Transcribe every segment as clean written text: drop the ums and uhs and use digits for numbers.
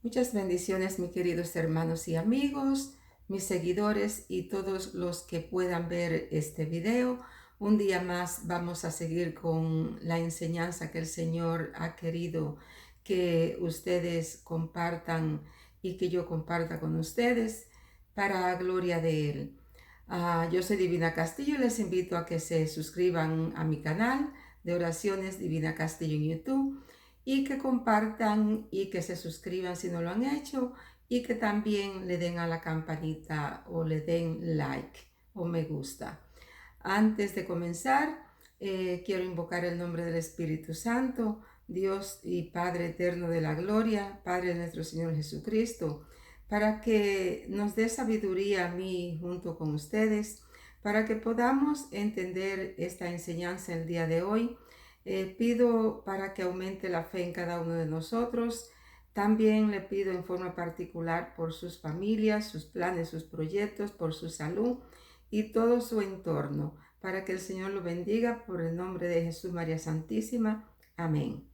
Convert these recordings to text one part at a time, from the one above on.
Muchas bendiciones, mis queridos hermanos y amigos, mis seguidores y todos los que puedan ver este video. Un día más vamos a seguir con la enseñanza que el Señor ha querido que ustedes compartan y que yo comparta con ustedes para gloria de Él. Yo soy Divina Castillo y les invito a que se suscriban a mi canal de oraciones Divina Castillo en YouTube y que compartan y que se suscriban si no lo han hecho y que también le den a la campanita o le den like o me gusta. Antes de comenzar, quiero invocar el nombre del Espíritu Santo, Dios y Padre eterno de la gloria, Padre de nuestro Señor Jesucristo, para que nos dé sabiduría a mí junto con ustedes, para que podamos entender esta enseñanza el día de hoy. Pido para que aumente la fe en cada uno de nosotros. También le pido en forma particular por sus familias, sus planes, sus proyectos, por su salud y todo su entorno, para que el Señor lo bendiga por el nombre de Jesús María Santísima. Amén.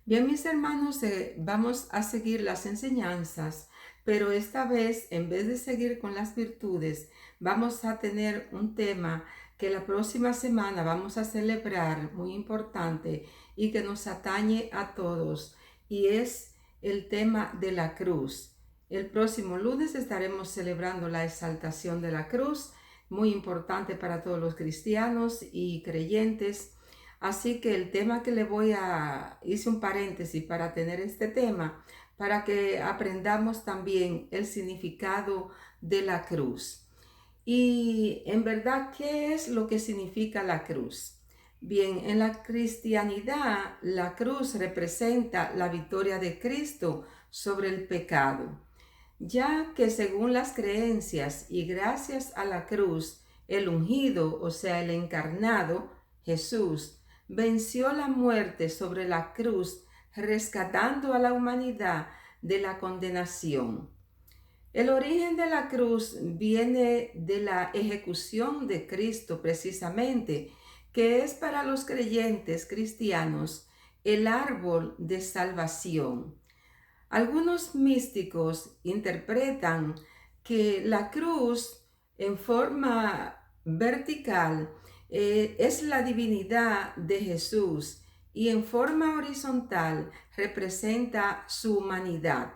Bien, mis hermanos, vamos a seguir las enseñanzas, pero esta vez, en vez de seguir con las virtudes, vamos a tener un tema que la próxima semana vamos a celebrar, muy importante y que nos atañe a todos, y es el tema de la cruz. El próximo lunes estaremos celebrando la exaltación de la cruz, muy importante para todos los cristianos y creyentes. Así que el tema que hice un paréntesis para tener este tema, para que aprendamos también el significado de la cruz. Y en verdad, ¿qué es lo que significa la cruz? Bien, en la cristianidad, la cruz representa la victoria de Cristo sobre el pecado, ya que según las creencias y gracias a la cruz, el ungido, o sea, el encarnado, Jesús, venció la muerte sobre la cruz, rescatando a la humanidad de la condenación. El origen de la cruz viene de la ejecución de Cristo precisamente, que es para los creyentes cristianos el árbol de salvación. Algunos místicos interpretan que la cruz en forma vertical es la divinidad de Jesús y en forma horizontal representa su humanidad.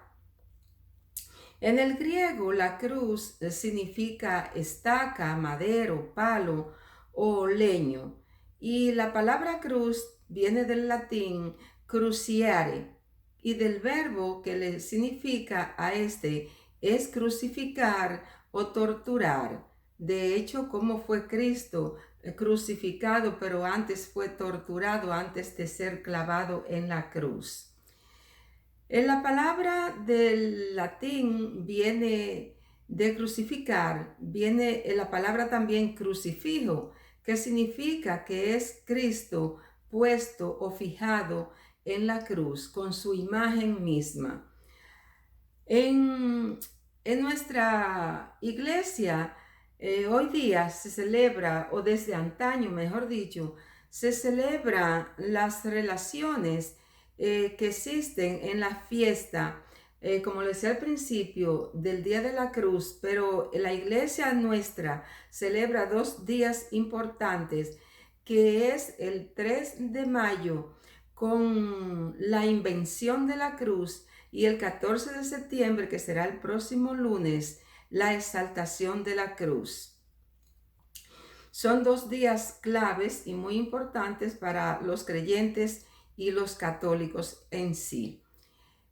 En el griego, la cruz significa estaca, madero, palo o leño, y la palabra cruz viene del latín cruciare, y del verbo que le significa a este es crucificar o torturar. De hecho, como fue Cristo crucificado, pero antes fue torturado antes de ser clavado en la cruz. En la palabra del latín viene de crucificar, viene en la palabra también crucifijo, que significa que es Cristo puesto o fijado en la cruz con su imagen misma. En nuestra iglesia hoy día se celebra, o desde antaño mejor dicho, se celebra las relaciones que existen en la fiesta, como les decía al principio, del Día de la Cruz, pero la iglesia nuestra celebra 2 días importantes, que es el 3 de mayo con la invención de la cruz y el 14 de septiembre, que será el próximo lunes, la exaltación de la cruz. Son 2 días claves y muy importantes para los creyentes y los católicos en sí.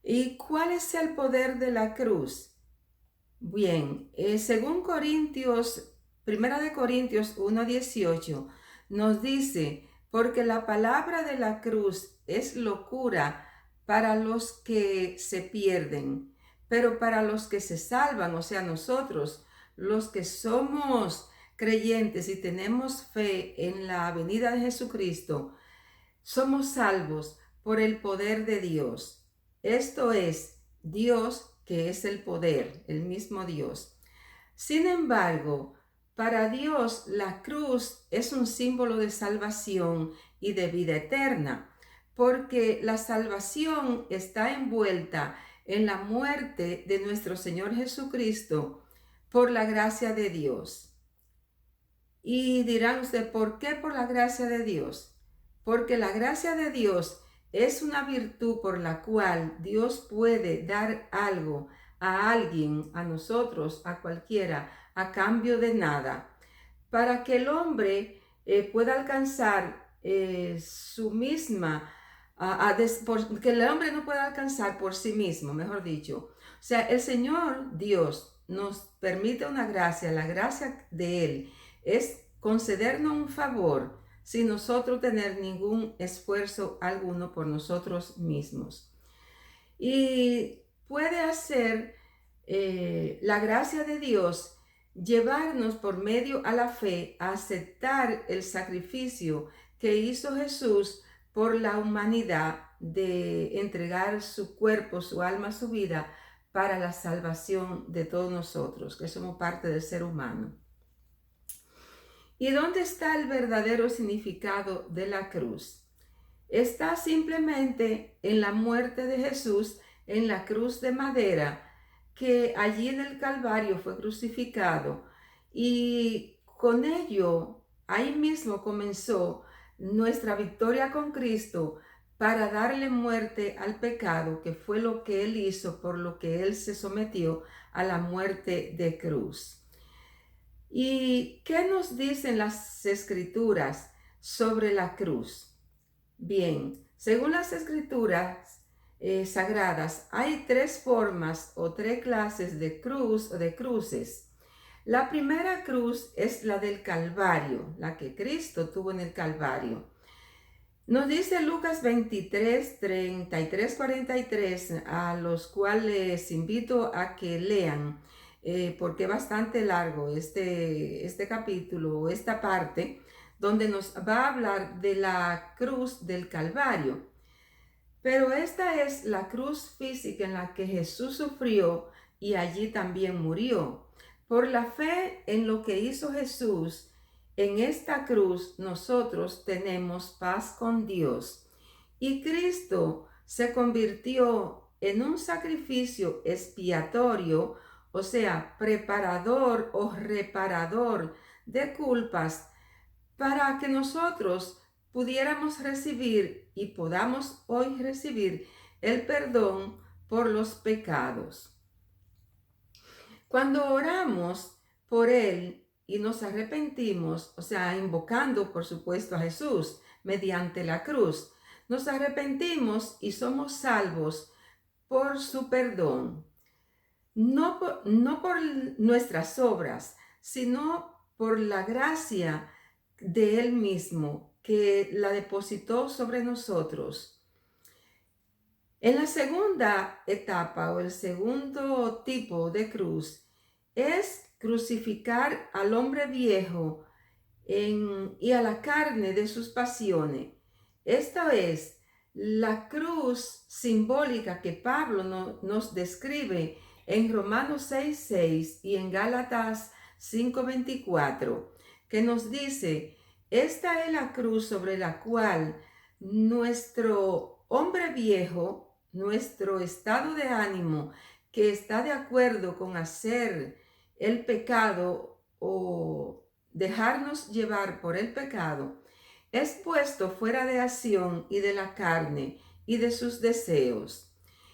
¿Y cuál es el poder de la cruz? Bien, según Primera de Corintios 1:18, nos dice, porque la palabra de la cruz es locura para los que se pierden, pero para los que se salvan, o sea, nosotros, los que somos creyentes y tenemos fe en la venida de Jesucristo, somos salvos por el poder de Dios. Esto es, Dios que es el poder, el mismo Dios. Sin embargo, para Dios la cruz es un símbolo de salvación y de vida eterna, porque la salvación está envuelta en la muerte de nuestro Señor Jesucristo por la gracia de Dios. Y dirán usted, ¿por qué por la gracia de Dios? Porque la gracia de Dios es una virtud por la cual Dios puede dar algo a alguien, a nosotros, a cualquiera, a cambio de nada, para que el hombre pueda alcanzar su misma, que el hombre no pueda alcanzar por sí mismo, mejor dicho. O sea, el Señor Dios nos permite una gracia, la gracia de Él es concedernos un favor sin nosotros tener ningún esfuerzo alguno por nosotros mismos. Y puede hacer la gracia de Dios llevarnos por medio a la fe a aceptar el sacrificio que hizo Jesús por la humanidad de entregar su cuerpo, su alma, su vida para la salvación de todos nosotros, que somos parte del ser humano. ¿Y dónde está el verdadero significado de la cruz? Está simplemente en la muerte de Jesús en la cruz de madera, que allí en el Calvario fue crucificado, y con ello ahí mismo comenzó nuestra victoria con Cristo para darle muerte al pecado, que fue lo que Él hizo, por lo que Él se sometió a la muerte de cruz. ¿Y qué nos dicen las Escrituras sobre la cruz? Bien, según las Escrituras sagradas, hay tres formas o tres clases de cruz o de cruces. La primera cruz es la del Calvario, la que Cristo tuvo en el Calvario. Nos dice Lucas 23, 33, 43, a los cuales invito a que lean, porque es bastante largo este capítulo, esta parte, donde nos va a hablar de la cruz del Calvario. Pero esta es la cruz física en la que Jesús sufrió y allí también murió. Por la fe en lo que hizo Jesús, en esta cruz nosotros tenemos paz con Dios. Y Cristo se convirtió en un sacrificio expiatorio, o sea, preparador o reparador de culpas, para que nosotros pudiéramos recibir y podamos hoy recibir el perdón por los pecados. Cuando oramos por Él y nos arrepentimos, o sea, invocando por supuesto a Jesús mediante la cruz, nos arrepentimos y somos salvos por su perdón. No por nuestras obras, sino por la gracia de Él mismo que la depositó sobre nosotros. En la segunda etapa o el segundo tipo de cruz es crucificar al hombre viejo y a la carne de sus pasiones. Esta es la cruz simbólica que Pablo nos describe en Romanos 6:6 y en Gálatas 5:24, que nos dice: esta es la cruz sobre la cual nuestro hombre viejo, nuestro estado de ánimo que está de acuerdo con hacer el pecado o dejarnos llevar por el pecado, es puesto fuera de acción y de la carne y de sus deseos,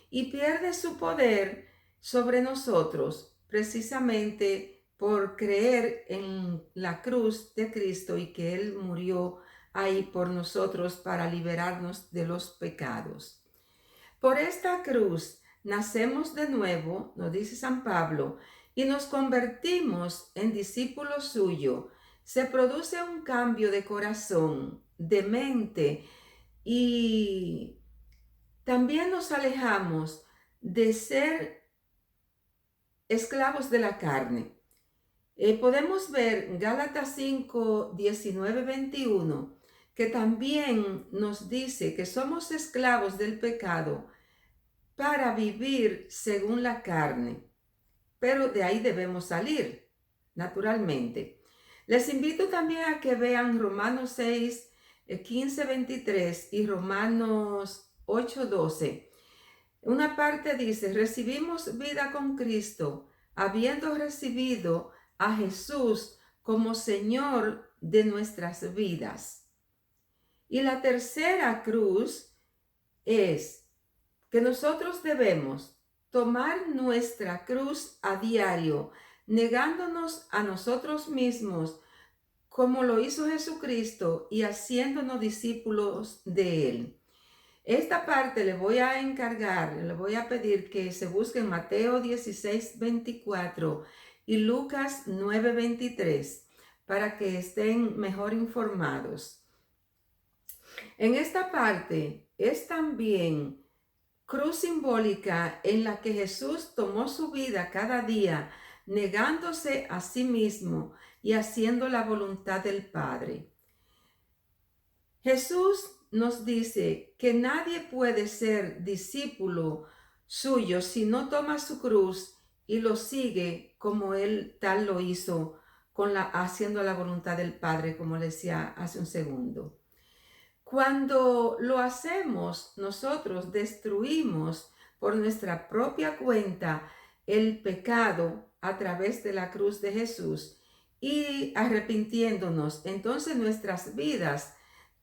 y pierde su poder sobre nosotros precisamente por creer en la cruz de Cristo y que Él murió ahí por nosotros para liberarnos de los pecados. Por esta cruz nacemos de nuevo, nos dice San Pablo, y nos convertimos en discípulos suyos. Se produce un cambio de corazón, de mente, y también nos alejamos de ser esclavos de la carne. Podemos ver Gálatas 5, 19, 21, que también nos dice que somos esclavos del pecado para vivir según la carne, pero de ahí debemos salir, naturalmente. Les invito también a que vean Romanos 6, 15:23 y Romanos 8:12. Una parte dice, recibimos vida con Cristo, habiendo recibido a Jesús como Señor de nuestras vidas. Y la tercera cruz es que nosotros debemos tomar nuestra cruz a diario, negándonos a nosotros mismos, como lo hizo Jesucristo, y haciéndonos discípulos de Él. Esta parte le voy a encargar, le voy a pedir que se busque en Mateo 16:24 y Lucas 9:23 para que estén mejor informados. En esta parte es también cruz simbólica en la que Jesús tomó su vida cada día, negándose a sí mismo y haciendo la voluntad del Padre. Jesús nos dice que nadie puede ser discípulo suyo si no toma su cruz y lo sigue como él tal lo hizo, haciendo la voluntad del Padre, como le decía hace un segundo. Cuando lo hacemos, nosotros destruimos por nuestra propia cuenta el pecado a través de la cruz de Jesús y arrepintiéndonos, entonces nuestras vidas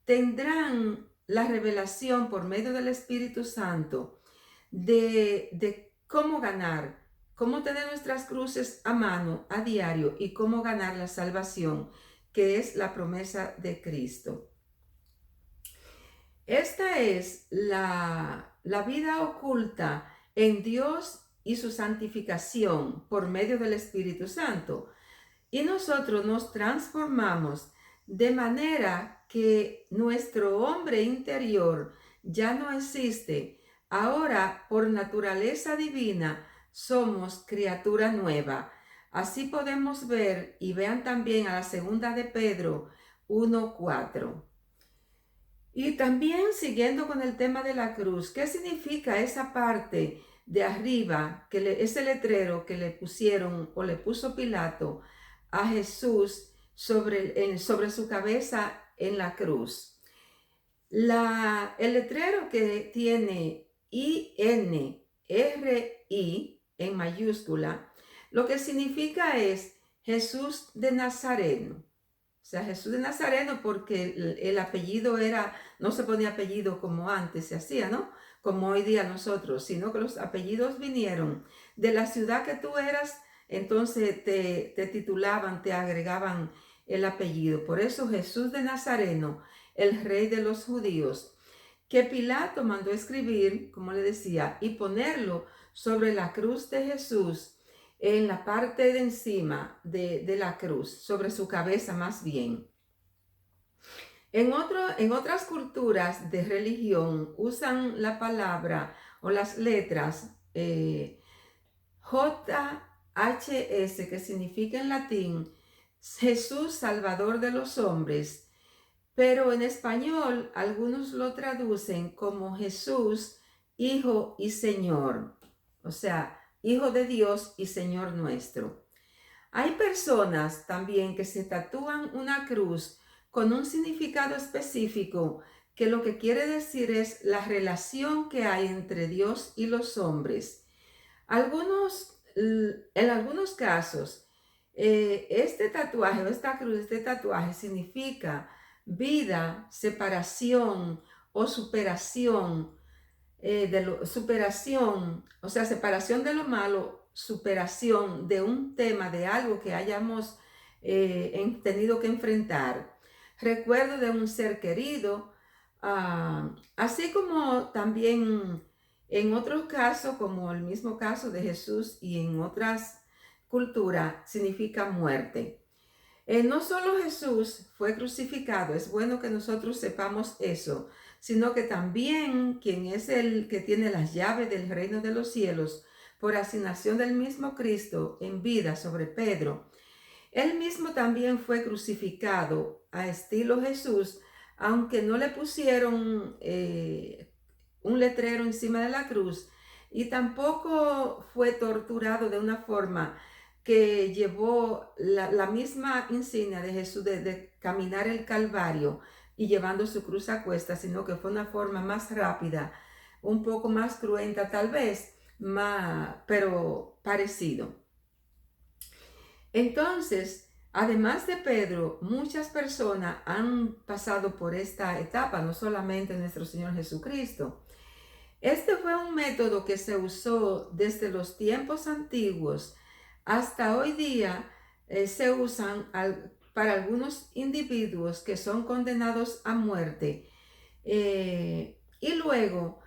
tendrán la revelación por medio del Espíritu Santo de cómo ganar, cómo tener nuestras cruces a mano a diario y cómo ganar la salvación, que es la promesa de Cristo. Esta es la vida oculta en Dios y su santificación por medio del Espíritu Santo. Y nosotros nos transformamos de manera que nuestro hombre interior ya no existe. Ahora, por naturaleza divina, somos criatura nueva. Así podemos ver, y vean también a la segunda de Pedro 1:4. Y también siguiendo con el tema de la cruz, ¿qué significa esa parte de arriba, ese letrero que le pusieron o le puso Pilato a Jesús sobre su cabeza en la cruz? El letrero que tiene INRI en mayúscula, lo que significa es Jesús de Nazareno. O sea, Jesús de Nazareno, porque el apellido no se ponía apellido como antes se hacía, ¿no? Como hoy día nosotros, sino que los apellidos vinieron de la ciudad que tú eras, entonces te titulaban, te agregaban el apellido. Por eso Jesús de Nazareno, el rey de los judíos, que Pilato mandó escribir, como le decía, y ponerlo sobre la cruz de Jesús, en la parte de encima de la cruz, sobre su cabeza más bien. En otras culturas de religión usan la palabra o las letras JHS, que significa en latín Jesús Salvador de los hombres, pero en español algunos lo traducen como Jesús, Hijo y Señor, o sea, Hijo de Dios y Señor nuestro. Hay personas también que se tatúan una cruz con un significado específico que lo que quiere decir es la relación que hay entre Dios y los hombres. En algunos casos, este tatuaje o esta cruz, este tatuaje significa vida, separación o superación, o sea, separación de lo malo, superación de un tema, de algo que hayamos tenido que enfrentar, recuerdo de un ser querido, así como también en otros casos, como el mismo caso de Jesús y en otras culturas, significa muerte. No solo Jesús fue crucificado, es bueno que nosotros sepamos eso, sino que también quien es el que tiene las llaves del reino de los cielos, por asignación del mismo Cristo en vida sobre Pedro, él mismo también fue crucificado a estilo Jesús, aunque no le pusieron un letrero encima de la cruz, y tampoco fue torturado de una forma que llevó la misma insignia de Jesús de caminar el Calvario, y llevando su cruz a cuestas, sino que fue una forma más rápida, un poco más cruenta tal vez, pero parecido. Entonces, además de Pedro, muchas personas han pasado por esta etapa, no solamente nuestro Señor Jesucristo. Este fue un método que se usó desde los tiempos antiguos hasta hoy día. Se usan para algunos individuos que son condenados a muerte, y luego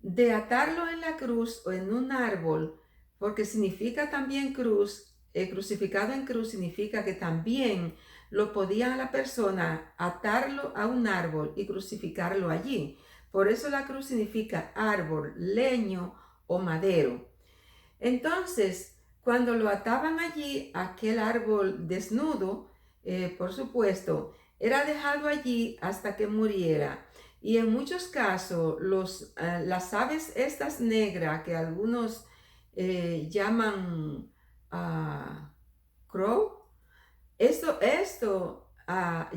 de atarlo en la cruz o en un árbol, porque significa también cruz, crucificado en cruz significa que también lo podía la persona atarlo a un árbol y crucificarlo allí. Por eso la cruz significa árbol, leño o madero. Entonces, cuando lo ataban allí, aquel árbol desnudo, por supuesto, era dejado allí hasta que muriera. Y en muchos casos, las aves estas negras, que algunos llaman crow,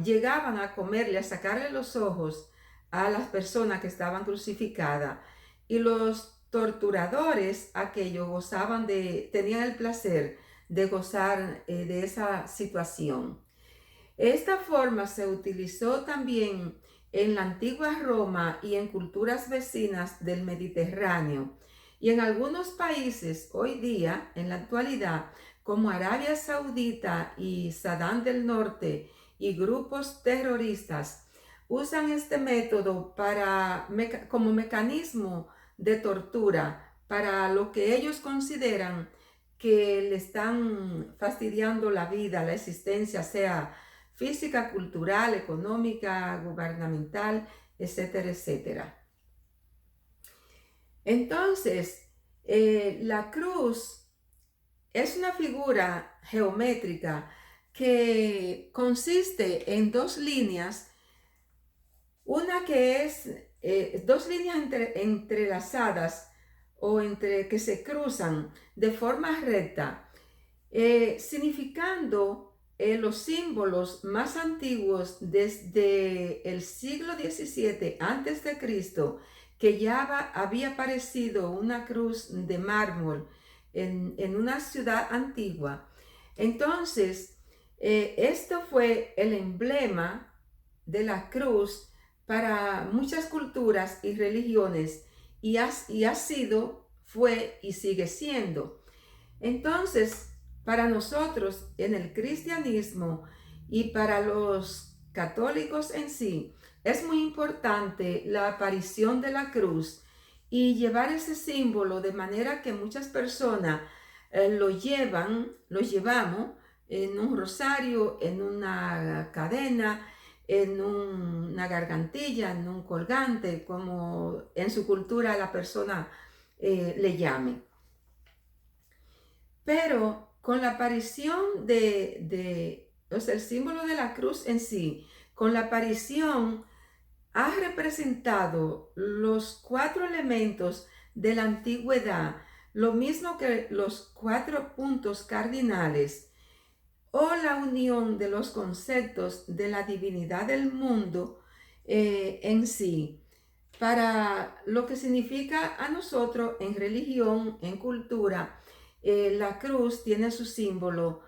llegaban a comerle, a sacarle los ojos a las personas que estaban crucificadas. Y los torturadores, aquellos, tenían el placer de gozar de esa situación. Esta forma se utilizó también en la antigua Roma y en culturas vecinas del Mediterráneo. Y en algunos países hoy día, en la actualidad, como Arabia Saudita y Sudán del Norte y grupos terroristas, usan este método como mecanismo de tortura para lo que ellos consideran que le están fastidiando la vida, la existencia, sea física, cultural, económica, gubernamental, etcétera, etcétera. Entonces, la cruz es una figura geométrica que consiste en dos líneas, una que es dos líneas entrelazadas que se cruzan de forma recta, significando los símbolos más antiguos desde el siglo XVII antes de Cristo, que ya había aparecido una cruz de mármol en una ciudad antigua. Entonces, esto fue el emblema de la cruz para muchas culturas y religiones, y ha sido, fue y sigue siendo. Entonces, para nosotros en el cristianismo y para los católicos en sí, es muy importante la aparición de la cruz y llevar ese símbolo, de manera que muchas personas lo llevamos en un rosario, en una cadena, en una gargantilla, en un colgante, como en su cultura la persona le llame. Pero con la aparición el símbolo de la cruz en sí, con la aparición ha representado los 4 elementos de la antigüedad, lo mismo que los 4 puntos cardinales, o la unión de los conceptos de la divinidad del mundo en sí, para lo que significa a nosotros en religión, en cultura. La cruz tiene su símbolo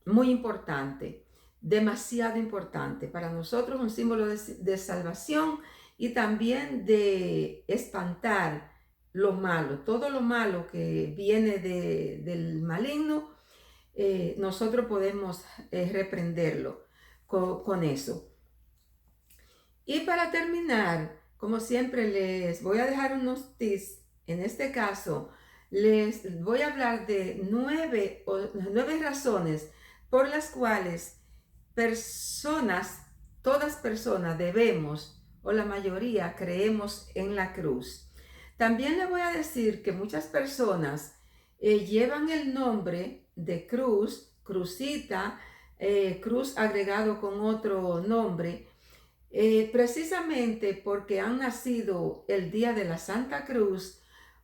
muy importante, demasiado importante para nosotros, un símbolo de salvación y también de espantar lo malo, todo lo malo que viene del maligno. Nosotros podemos reprenderlo con eso. Y para terminar, como siempre, les voy a dejar unos tips. En este caso, les voy a hablar de 9 razones por las cuales todas personas debemos, o la mayoría, creemos en la cruz. También les voy a decir que muchas personas llevan el nombre de cruz, crucita, cruz agregado con otro nombre, precisamente porque han nacido el día de la Santa Cruz,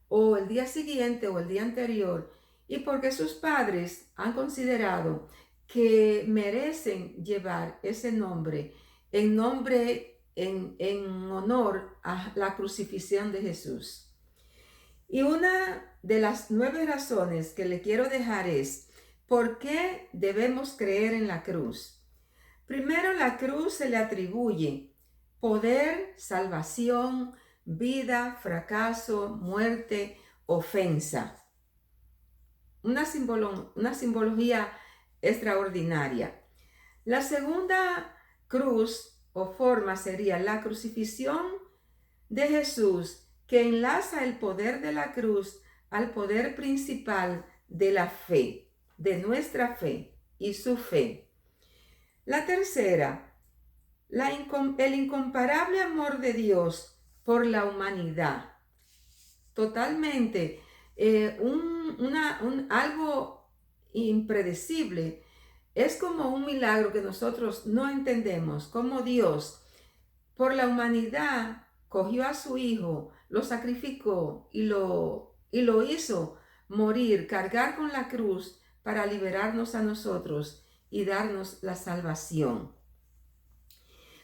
o el día siguiente o el día anterior, y porque sus padres han considerado que merecen llevar ese nombre en nombre, en honor a la crucifixión de Jesús. Y una de las 9 razones que le quiero dejar es, ¿por qué debemos creer en la cruz? Primero, la cruz se le atribuye poder, salvación, vida, fracaso, muerte, ofensa. Una simbología extraordinaria. La segunda cruz o forma sería la crucifixión de Jesús, que enlaza el poder de la cruz al poder principal de la fe, de nuestra fe y su fe. La tercera, el incomparable amor de Dios por la humanidad. Totalmente, algo impredecible. Es como un milagro que nosotros no entendemos, como Dios por la humanidad cogió a su hijo, lo sacrificó y lo hizo morir, cargar con la cruz para liberarnos a nosotros y darnos la salvación.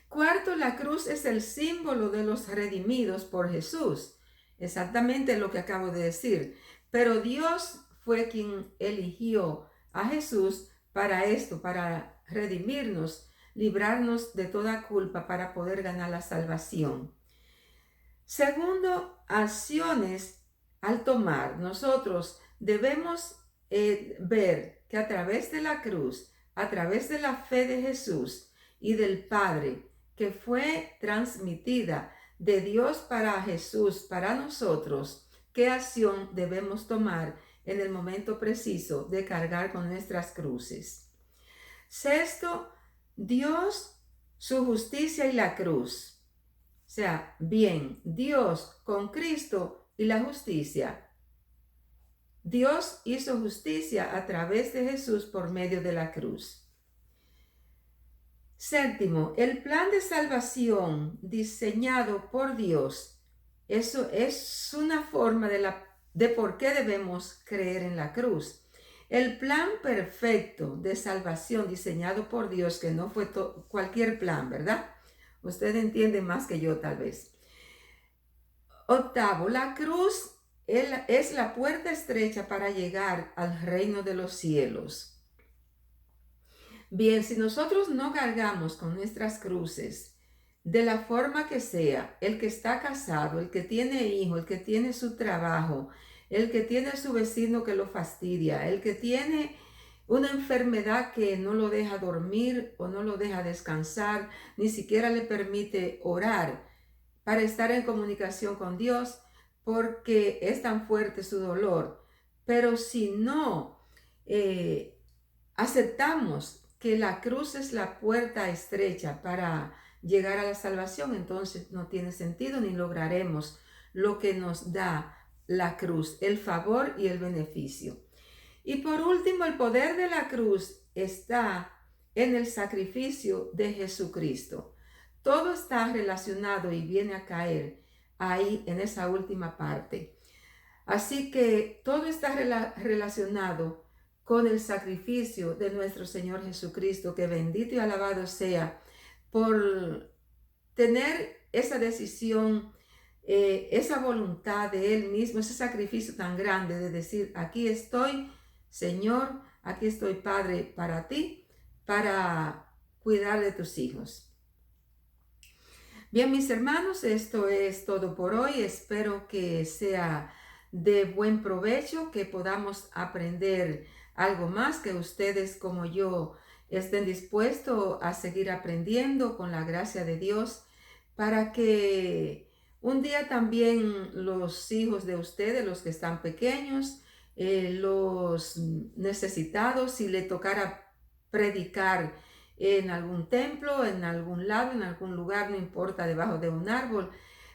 Cuarto, la cruz es el símbolo de los redimidos por Jesús. Exactamente lo que acabo de decir. Pero Dios fue quien eligió a Jesús para esto, para redimirnos, librarnos de toda culpa para poder ganar la salvación. Segundo, acciones al tomar. Nosotros debemos ver que a través de la cruz, a través de la fe de Jesús y del Padre, que fue transmitida de Dios para Jesús, para nosotros, qué acción debemos tomar en el momento preciso de cargar con nuestras cruces. Sexto, Dios, su justicia y la cruz. O sea, bien, Dios con Cristo y la justicia. Dios hizo justicia a través de Jesús por medio de la cruz. Séptimo, el plan de salvación diseñado por Dios. Eso es una forma de por qué debemos creer en la cruz. El plan perfecto de salvación diseñado por Dios, que no fue cualquier plan, ¿verdad? Usted entiende más que yo tal vez. Octavo, la cruz es la puerta estrecha para llegar al reino de los cielos. Bien, si nosotros no cargamos con nuestras cruces, de la forma que sea, el que está casado, el que tiene hijo, el que tiene su trabajo, el que tiene su vecino que lo fastidia, el que tiene una enfermedad que no lo deja dormir o no lo deja descansar, ni siquiera le permite orar para estar en comunicación con Dios, porque es tan fuerte su dolor. Pero si no aceptamos que la cruz es la puerta estrecha para llegar a la salvación, entonces no tiene sentido ni lograremos lo que nos da la cruz, el favor y el beneficio. Y por último, el poder de la cruz está en el sacrificio de Jesucristo. Todo está relacionado y viene a caer ahí en esa última parte. Así que todo está relacionado con el sacrificio de nuestro Señor Jesucristo, que bendito y alabado sea por tener esa decisión, esa voluntad de Él mismo, ese sacrificio tan grande de decir, aquí estoy, Señor, aquí estoy, Padre, para ti, para cuidar de tus hijos. Bien, mis hermanos, esto es todo por hoy. Espero que sea de buen provecho, que podamos aprender algo más, que ustedes como yo estén dispuestos a seguir aprendiendo con la gracia de Dios, para que un día también los hijos de ustedes, los que están pequeños, los necesitados, si le tocara predicar en algún templo, en algún lado, en algún lugar, no importa, debajo de un árbol,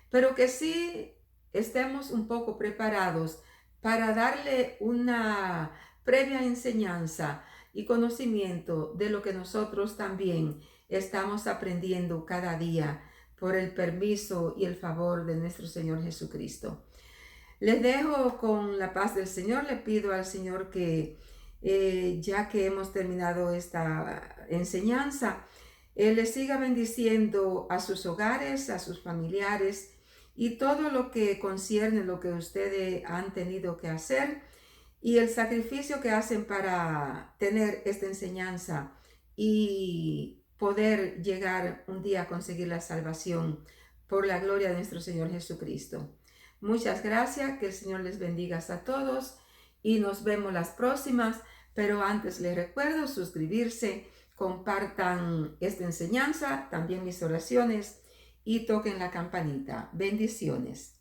pero que sí estemos un poco preparados para darle una previa enseñanza y conocimiento de lo que nosotros también estamos aprendiendo cada día por el permiso y el favor de nuestro Señor Jesucristo. Les dejo con la paz del Señor. Le pido al Señor que ya que hemos terminado esta enseñanza, Él les siga bendiciendo a sus hogares, a sus familiares y todo lo que concierne lo que ustedes han tenido que hacer y el sacrificio que hacen para tener esta enseñanza y poder llegar un día a conseguir la salvación por la gloria de nuestro Señor Jesucristo. Muchas gracias, que el Señor les bendiga a todos y nos vemos las próximas, pero antes les recuerdo suscribirse, compartan esta enseñanza, también mis oraciones y toquen la campanita. Bendiciones.